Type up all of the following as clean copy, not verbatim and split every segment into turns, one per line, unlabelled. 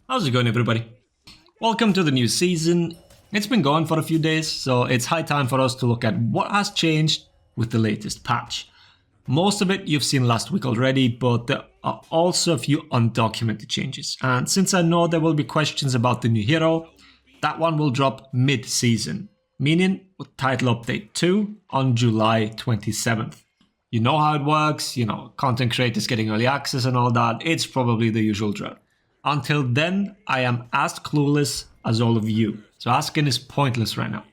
How's it going, everybody? Welcome to the new season. It's been going for a few days, so it's high time for us to look at what has changed with the latest patch. Most of it you've seen last week already, but there are also a few undocumented changes. And since I know there will be questions about the new hero, that one will drop mid-season, meaning with title update 2 on July 27th. You know how it works, content creators getting early access and all that, it's probably the usual drill. Until then, I am as clueless as all of you, so asking is pointless right now.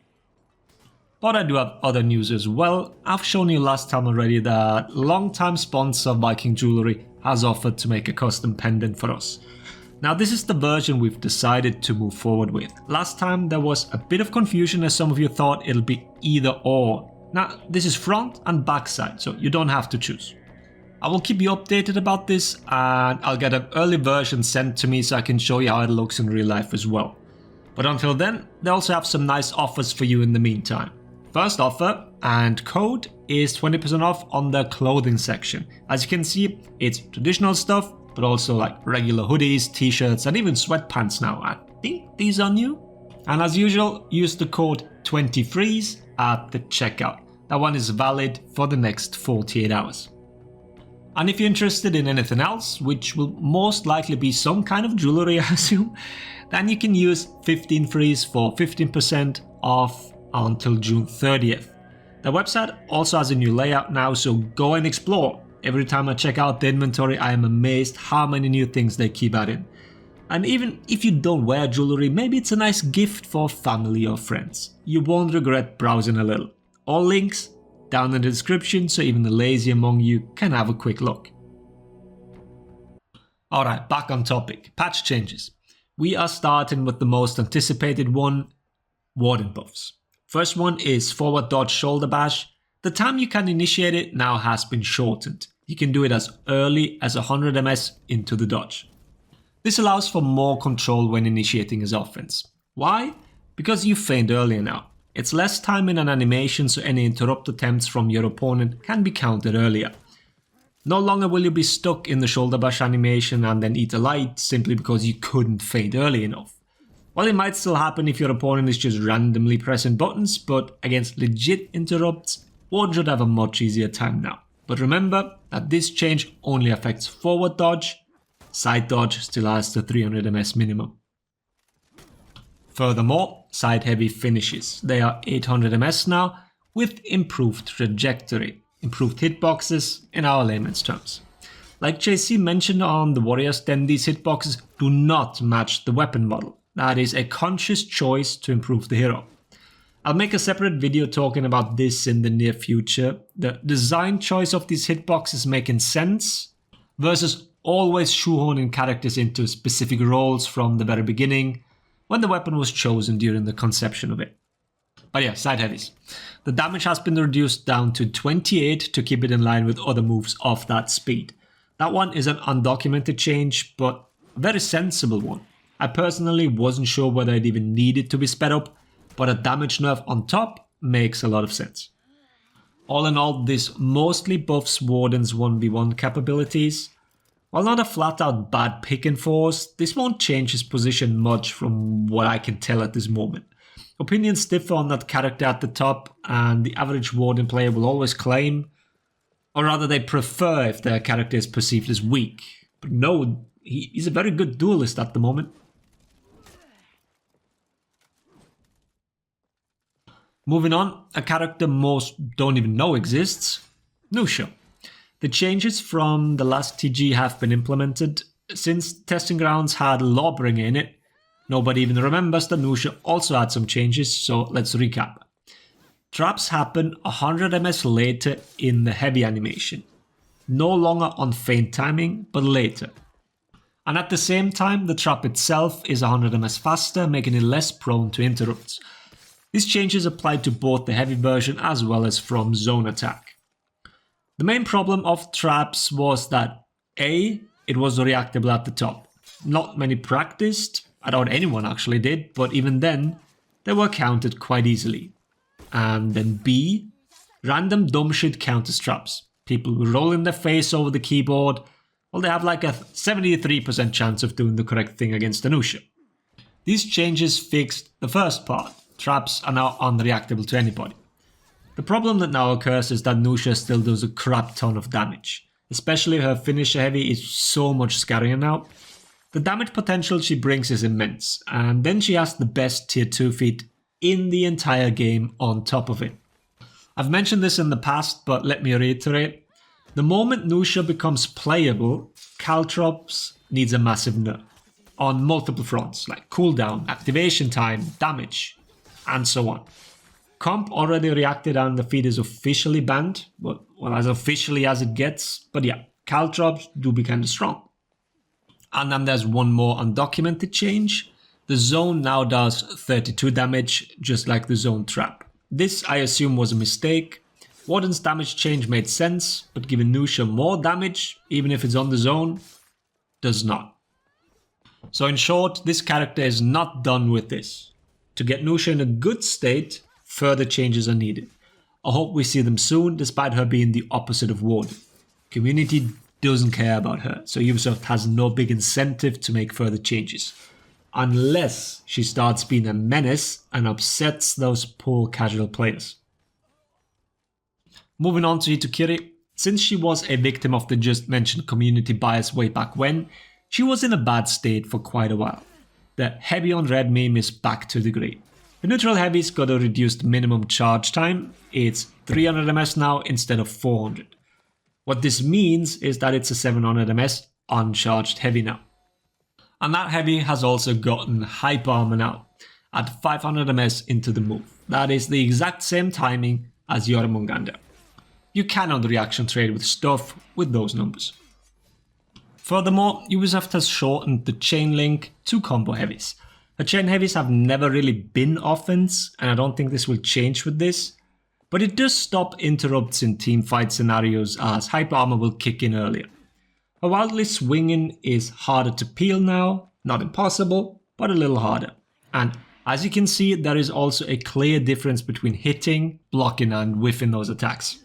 But I do have other news as well. I've shown you last time already that long-time sponsor Viking Jewelry has offered to make a custom pendant for us. Now this is the version we've decided to move forward with. Last time there was a bit of confusion as some of you thought it'll be either or. Now this is front and back side, so you don't have to choose. I will keep you updated about this, and I'll get an early version sent to me so I can show you how it looks in real life as well. But until then, they also have some nice offers for you in the meantime. First offer and code is 20% off on their clothing section. As you can see, it's traditional stuff, but also like regular hoodies, t-shirts, and even sweatpants now. I think these are new. And as usual, use the code 20freeze at the checkout. That one is valid for the next 48 hours. And if you're interested in anything else, which will most likely be some kind of jewelry, I assume, then you can use 15freeze for 15% off until June 30th. The website also has a new layout now, so go and explore. Every time I check out the inventory, I am amazed how many new things they keep adding. And even if you don't wear jewelry, maybe it's a nice gift for family or friends. You won't regret browsing a little. All links down in the description, so even the lazy among you can have a quick look. Alright, back on topic. Patch changes. We are starting with the most anticipated one, Warden buffs. First one is forward dodge shoulder bash. The time you can initiate it now has been shortened. You can do it as early as 100 ms into the dodge. This allows for more control when initiating his offense. Why? Because you feigned earlier now. It's less time in an animation, so any interrupt attempts from your opponent can be countered earlier. No longer will you be stuck in the shoulder bash animation and then eat a light simply because you couldn't feint early enough. Well, it might still happen if your opponent is just randomly pressing buttons, but against legit interrupts, Warden should have a much easier time now. But remember that this change only affects forward dodge, side dodge still has the 300 ms minimum. Furthermore, side heavy finishes. They are 800 ms now with improved trajectory, improved hitboxes in our layman's terms. Like JC mentioned on the Warriors, then these hitboxes do not match the weapon model. That is a conscious choice to improve the hero. I'll make a separate video talking about this in the near future. The design choice of these hitboxes making sense versus always shoehorning characters into specific roles from the very beginning, when the weapon was chosen during the conception of it. But yeah, side heavies. The damage has been reduced down to 28 to keep it in line with other moves of that speed. That one is an undocumented change, but a very sensible one. I personally wasn't sure whether it even needed to be sped up, but a damage nerf on top makes a lot of sense. All in all, this mostly buffs Warden's 1v1 capabilities. While not a flat-out bad pick and force, this won't change his position much from what I can tell at this moment. Opinions differ on that character at the top, and the average Warden player will always claim, or rather they prefer if their character is perceived as weak. But no, he's a very good duelist at the moment. Moving on, a character most don't even know exists, Nuxia. The changes from the last TG have been implemented. Since Testing Grounds had Lawbringer in it, nobody even remembers that Nuxia also had some changes, so let's recap. Traps happen 100 ms later in the heavy animation. No longer on feint timing, but later. And at the same time, the trap itself is 100 ms faster, making it less prone to interrupts. These changes apply to both the heavy version as well as from zone attack. The main problem of traps was that A, it was reactable at the top. Not many practiced, I doubt anyone actually did, but even then, they were counted quite easily. And then B, random dumb shit counters traps. People roll in their face over the keyboard, well, they have like a 73% chance of doing the correct thing against Nuxia. These changes fixed the first part. Traps are now unreactable to anybody. The problem that now occurs is that Nuxia still does a crap ton of damage. Especially her finisher heavy is so much scarier now. The damage potential she brings is immense, and then she has the best tier 2 feat in the entire game on top of it. I've mentioned this in the past, but let me reiterate. The moment Nuxia becomes playable, Caltrops needs a massive nerf on multiple fronts, like cooldown, activation time, damage, and so on. Comp already reacted and the feed is officially banned, well, as officially as it gets, but yeah, Caltrops do be kinda strong. And then there's one more undocumented change. The zone now does 32 damage, just like the zone trap. This, I assume, was a mistake. Warden's damage change made sense, but giving Nuxia more damage, even if it's on the zone, does not. So in short, this character is not done with this. To get Nuxia in a good state, further changes are needed. I hope we see them soon, despite her being the opposite of Warden. Community doesn't care about her, so Ubisoft has no big incentive to make further changes. Unless she starts being a menace and upsets those poor casual players. Moving on to Hikaru, since she was a victim of the just mentioned community bias way back when, she was in a bad state for quite a while. The heavy on red meme is back to the grade. The neutral heavy's got a reduced minimum charge time, it's 300 ms now instead of 400. What this means is that it's a 700 ms uncharged heavy now. And that heavy has also gotten hyper armor now, at 500 ms into the move. That is the exact same timing as Jormungandr. You cannot reaction trade with stuff with those numbers. Furthermore, Ubisoft has shortened the chain link to combo heavies. Her chain heavies have never really been offense, and I don't think this will change with this. But it does stop interrupts in teamfight scenarios as hyper armor will kick in earlier. Her wildly swinging is harder to peel now, not impossible, but a little harder. And as you can see, there is also a clear difference between hitting, blocking and whiffing those attacks.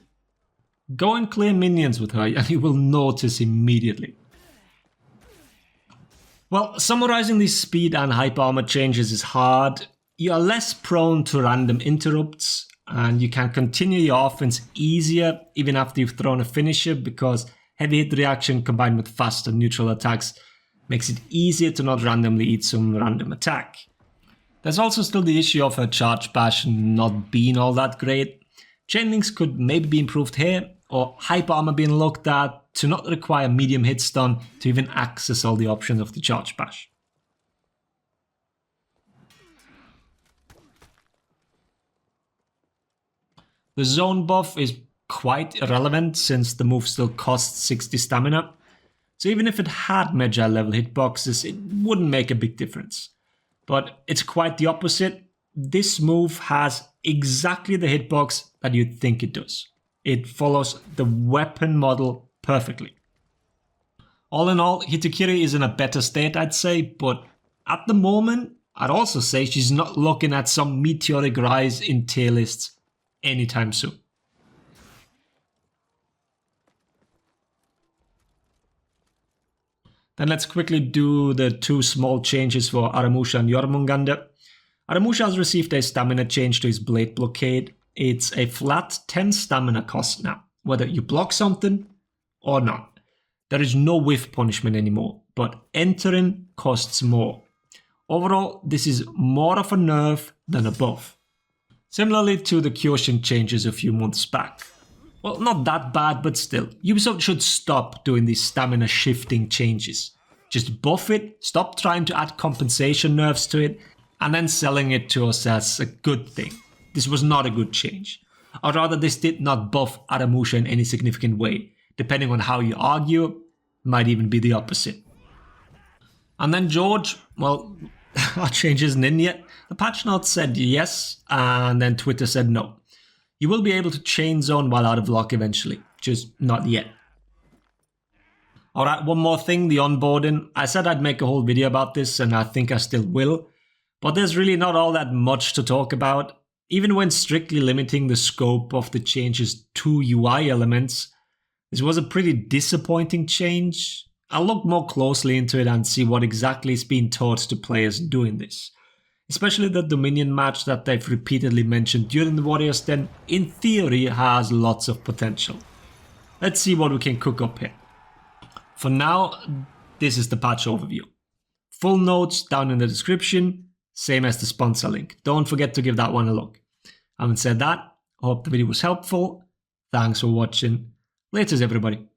Go and clear minions with her and you will notice immediately. Well, summarizing these speed and hyper armor changes is hard. You are less prone to random interrupts, and you can continue your offense easier even after you've thrown a finisher because heavy hit reaction combined with faster neutral attacks makes it easier to not randomly eat some random attack. There's also still the issue of her charge bash not being all that great. Chain links could maybe be improved here, or hyper armor being looked at to not require medium hit stun to even access all the options of the charge bash. The zone buff is quite irrelevant since the move still costs 60 stamina, so even if it had Magi level hitboxes it wouldn't make a big difference. But it's quite the opposite. This move has exactly the hitbox that you'd think it does. It follows the weapon model perfectly. All in all, Hikaru is in a better state I'd say, but at the moment I'd also say she's not looking at some meteoric rise in tier lists anytime soon. Then let's quickly do the two small changes for Ramusha and Jormungandr. Ramusha has received a stamina change to his blade blockade. It's a flat 10 stamina cost now, whether you block something or not. There is no whiff punishment anymore, but entering costs more. Overall, this is more of a nerf than a buff. Similarly to the Nuxia Changes a few months back. Well, not that bad, but still. Ubisoft should stop doing these stamina shifting changes. Just buff it, stop trying to add compensation nerfs to it, and then selling it to us as a good thing. This was not a good change. Or rather, this did not buff Ramusha in any significant way. Depending on how you argue, might even be the opposite. And then George, well, our change isn't in yet. The patch notes said yes, and then Twitter said no. You will be able to chain zone while out of lock eventually, just not yet. Alright, one more thing, the onboarding. I said I'd make a whole video about this, and I think I still will. But there's really not all that much to talk about. Even when strictly limiting the scope of the changes to UI elements, this was a pretty disappointing change. I'll look more closely into it and see what exactly is being taught to players doing this. Especially the Dominion match that they've repeatedly mentioned during the Warriors Den, in theory has lots of potential. Let's see what we can cook up here. For now, this is the patch overview. Full notes down in the description, same as the sponsor link. Don't forget to give that one a look. Having said that, I hope the video was helpful. Thanks for watching. Laters everybody.